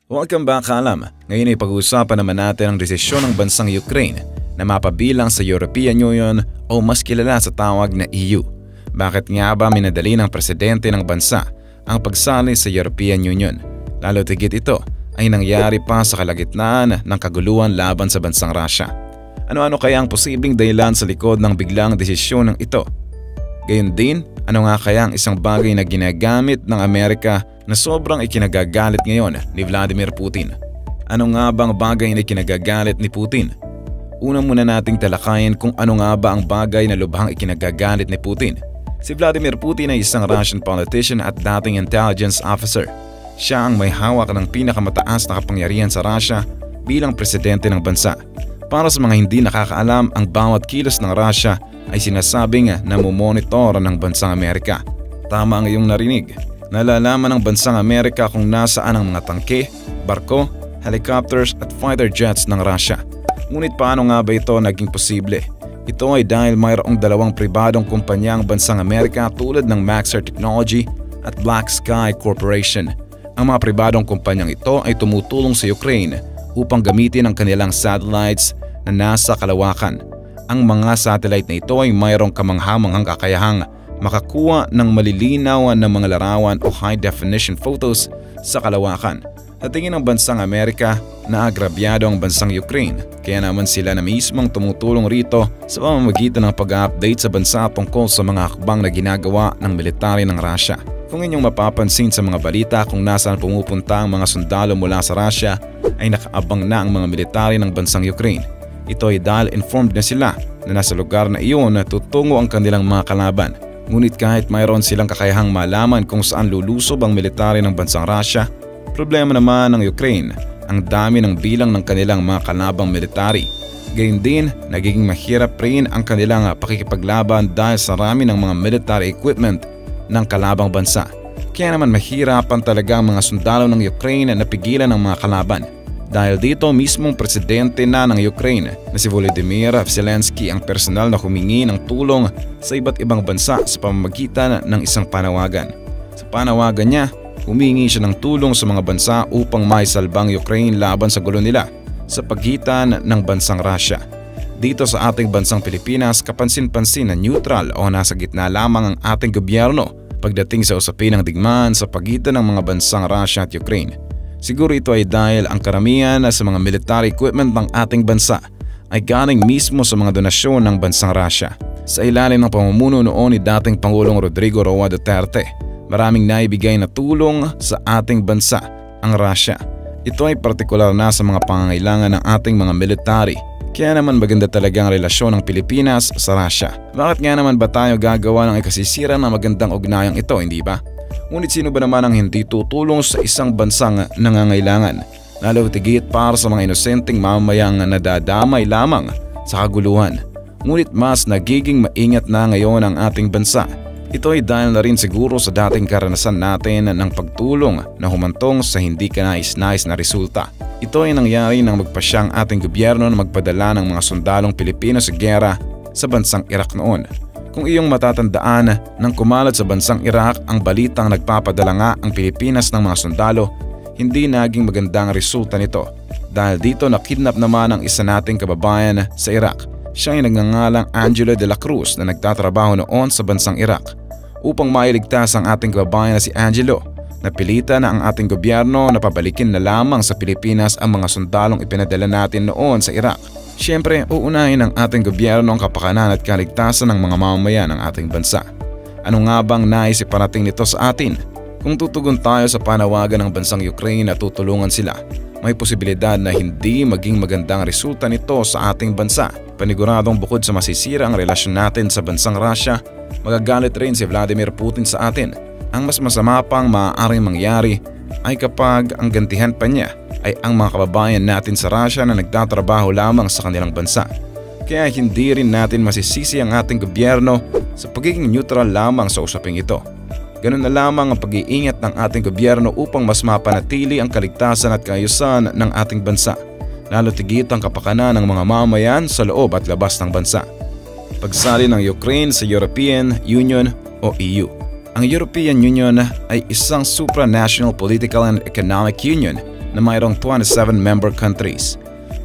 Welcome back, Kalam. Ngayon ay pag-uusapan naman natin ang desisyon ng bansang Ukraine na mapabilang sa European Union o mas kilala sa tawag na EU. Bakit nga ba minadali ng presidente ng bansa ang pagsali sa European Union? Lalo tigit ito ay nangyari pa sa kalagitnaan ng kaguluhan laban sa bansang Russia. Ano-ano kaya ang posibleng dahilan sa likod ng biglang desisyon ng ito? Gayon din, ano nga kaya ang isang bagay na ginagamit ng Amerika na sobrang ikinagagalit ngayon ni Vladimir Putin? Ano nga bang bagay na ikinagagalit ni Putin? Una muna nating talakayin kung ano nga ba ang bagay na lubhang ikinagagalit ni Putin. Si Vladimir Putin ay isang Russian politician at dating intelligence officer. Siya ang may hawak ng pinakamataas na kapangyarihan sa Russia bilang presidente ng bansa. Para sa mga hindi nakakaalam, ang bawat kilos ng Russia ay sinasabing namomonitor ng bansang Amerika. Tama ang iyong narinig. Nalalaman ng bansang Amerika kung nasaan ang mga tangke, barko, helicopters at fighter jets ng Russia. Ngunit paano nga ba ito naging posible? Ito ay dahil mayroong dalawang pribadong kumpanya ang bansang Amerika tulad ng Maxar Technology at Black Sky Corporation. Ang mga pribadong kumpanyang ito ay tumutulong sa Ukraine upang gamitin ang kanilang satellites na nasa kalawakan. Ang mga satellite na ito ay mayroong kamanghamanghang kakayahang makakuha ng malilinaw na mga larawan o high-definition photos sa kalawakan. Sa tingin ng bansang Amerika, naagrabyado ang bansang Ukraine, kaya naman sila na mismong tumutulong rito sa pamamagitan ng pag-update sa bansa tungkol sa mga hakbang na ginagawa ng military ng Russia. Kung inyong mapapansin sa mga balita kung nasaan pumupunta ang mga sundalo mula sa Russia, ay nakaabang na ang mga military ng bansang Ukraine. Ito ay dahil informed na sila na nasa lugar na iyon na tutungo ang kanilang mga kalaban. Ngunit kahit mayroon silang kakayahang malaman kung saan lulusob ang military ng bansang Russia, problema naman ng Ukraine ang dami ng bilang ng kanilang mga kalabang military. Gayun din, nagiging mahirap rin ang kanilang pakikipaglaban dahil sa rami ng mga military equipment ng kalabang bansa. Kaya naman mahirapan talaga ang mga sundalo ng Ukraine na pigilan ang mga kalaban. Dahil dito mismong presidente na ng Ukraine na si Volodymyr Zelensky ang personal na humingi ng tulong sa iba't ibang bansa sa pamamagitan ng isang panawagan. Sa panawagan niya, humingi siya ng tulong sa mga bansa upang maisalbang Ukraine laban sa gulo nila sa pagitan ng bansang Russia. Dito sa ating bansang Pilipinas, kapansin-pansin na neutral o nasa gitna lamang ang ating gobyerno pagdating sa usapin ng digmaan sa pagitan ng mga bansang Russia at Ukraine. Siguro ito ay dahil ang karamihan sa mga military equipment ng ating bansa ay galing mismo sa mga donasyon ng bansang Russia. Sa ilalim ng pamumuno noon ni dating Pangulong Rodrigo Roa Duterte, maraming naibigay na tulong sa ating bansa ang Russia. Ito ay partikular na sa mga pangangailangan ng ating mga military. Kaya naman maganda talaga ang relasyon ng Pilipinas sa Russia. Bakit nga naman ba tayo gagawa ng ikasisira ng magandang ugnayang ito, hindi ba? Ngunit sino ba naman ang hindi tutulong sa isang bansang nangangailangan? Lalo tigit para sa mga inosenteng mamamayang nadadamay lamang sa kaguluhan. Ngunit mas nagiging maingat na ngayon ang ating bansa. Ito ay dahil na rin siguro sa dating karanasan natin ng pagtulong na humantong sa hindi kanais-nais na resulta. Ito ay nangyari nang magpasyang ating gobyerno na magpadala ng mga sundalong Pilipino sa giyera sa bansang Iraq noon. Kung iyong matatandaan, nang kumalat sa bansang Iraq ang balitang nagpapadala nga ang Pilipinas ng mga sundalo, hindi naging magandang resulta nito. Dahil dito nakidnap naman ang isa nating kababayan sa Iraq. Siya ay nagngangalang Angelo de la Cruz na nagtatrabaho noon sa bansang Iraq. Upang mailigtas ang ating kababayan na si Angelo, napilitan na ang ating gobyerno na pabalikin na lamang sa Pilipinas ang mga sundalong ipinadala natin noon sa Iraq. Siyempre, uunahin ng ating gobyerno ang kapakanan at kaligtasan ng mga mamamayan ng ating bansa. Ano nga bang nais iparating nito sa atin? Kung tutugon tayo sa panawagan ng bansang Ukraine na tutulungan sila, may posibilidad na hindi maging magandang resulta nito sa ating bansa. Paniguradong bukod sa masisira ang relasyon natin sa bansang Russia, magagalit rin si Vladimir Putin sa atin. Ang mas masama pang maaaring mangyari ay kapag ang gantihan pa niya ay ang mga kababayan natin sa Russia na nagtatrabaho lamang sa kanilang bansa. Kaya hindi rin natin masisisi ang ating gobyerno sa pagiging neutral lamang sa usaping ito. Ganun na lamang ang pag-iingat ng ating gobyerno upang mas mapanatili ang kaligtasan at kaayusan ng ating bansa, lalo tigit ang kapakanan ng mga mamamayan sa loob at labas ng bansa. Pagsali ng Ukraine sa European Union o EU. Ang European Union ay isang supranational political and economic union na mayroong 27 member countries.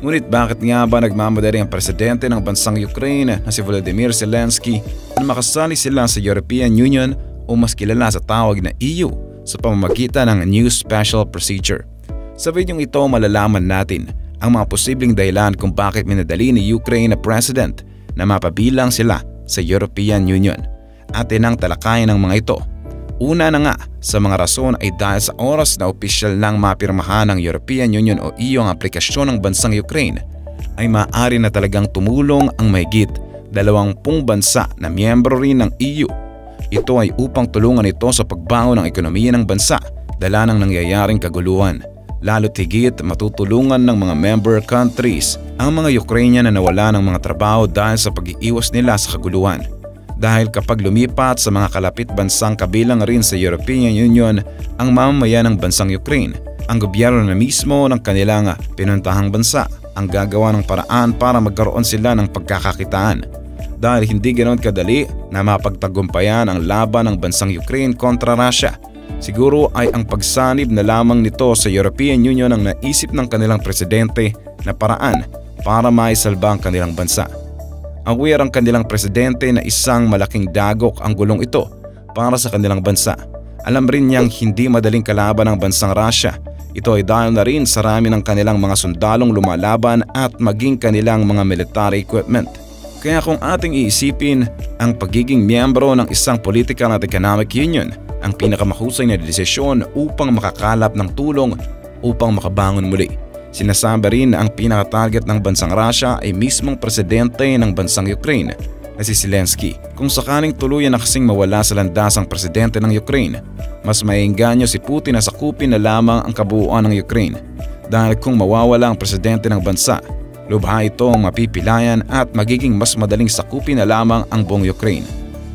Ngunit bakit nga ba nagmamadali ang presidente ng bansang Ukraine na si Volodymyr Zelensky na makasali sila sa European Union o mas kilala sa tawag na EU sa pamamagitan ng New Special Procedure? Sa videong ito malalaman natin ang mga posibleng dahilan kung bakit minadali ni Ukraine na president na mapabilang sila sa European Union. Atin ang talakayan ng mga ito. Una na nga sa mga rason ay dahil sa oras na opisyal nang mapirmahan ng European Union o EU ang aplikasyon ng bansang Ukraine, ay maaari na talagang tumulong ang mahigit 20 bansa na miyembro rin ng EU. Ito ay upang tulungan ito sa pagbangon ng ekonomiya ng bansa dala ng nangyayaring kaguluhan. Lalo't higit matutulungan ng mga member countries ang mga Ukrainian na nawala ng mga trabaho dahil sa pag-iiwas nila sa kaguluhan. Dahil kapag lumipat sa mga kalapit bansang kabilang rin sa European Union ang mamamayan ng bansang Ukraine, ang gobyerno na mismo ng kanilang pinuntahang bansa ang gagawa ng paraan para magkaroon sila ng pagkakakitaan. Dahil hindi ganoon kadali na mapagtagumpayan ang laban ng bansang Ukraine kontra Russia, siguro ay ang pagsanib na lamang nito sa European Union ang naisip ng kanilang presidente na paraan para maisalba ang kanilang bansa. Aware ang kanilang presidente na isang malaking dagok ang gulong ito para sa kanilang bansa. Alam rin niyang hindi madaling kalaban ang bansang Russia. Ito ay dahil na rin sa rami ng kanilang mga sundalong lumalaban at maging kanilang mga military equipment. Kaya kung ating iisipin, ang pagiging miyembro ng isang political at economic union ang pinakamahusay na desisyon upang makakalap ng tulong upang makabangon muli. Sinasabi rin na ang pinaka-target ng bansang Russia ay mismong presidente ng bansang Ukraine na si Zelensky. Kung sakaling tuluyan na kasing mawala sa landas ang presidente ng Ukraine, mas maiengganyo si Putin na sakupin na lamang ang kabuuan ng Ukraine. Dahil kung mawawala ang presidente ng bansa, lubha itong mapipilayan at magiging mas madaling sakupin na lamang ang buong Ukraine.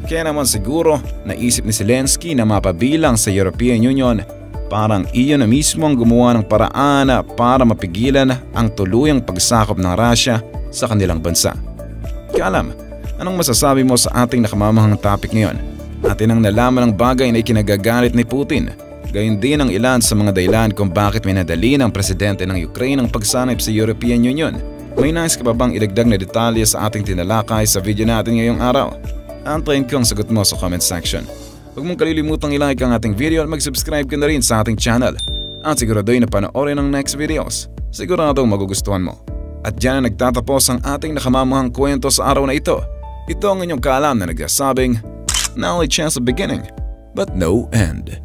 Kaya naman siguro naisip ni Zelensky na mapabilang sa European Union. Parang iyon na mismo ang gumawa ng paraan para mapigilan ang tuluyang pagsakop ng Russia sa kanilang bansa. Kaya alam, anong masasabi mo sa ating nakamamahang topic ngayon? Atin ang nalaman ng bagay na ikinagagalit ni Putin. Gayon din ang ilan sa mga dahilan kung bakit minadali ng presidente ng Ukraine ang pagsanib sa European Union. May nais ka pa bang idagdag na detalye sa ating tinalakay sa video natin ngayong araw? Antayin ko ang sagot mo sa comment section. Huwag mong kalilimutang i-like ang ating video at mag-subscribe ka na rin sa ating channel. At siguraduhin na panoorin ang next videos. Siguradong magugustuhan mo. At dyan na nagtatapos ang ating nakamamahang kwento sa araw na ito. Ito ang inyong kaalam na nagsasabing, knowledge has a beginning, but no end.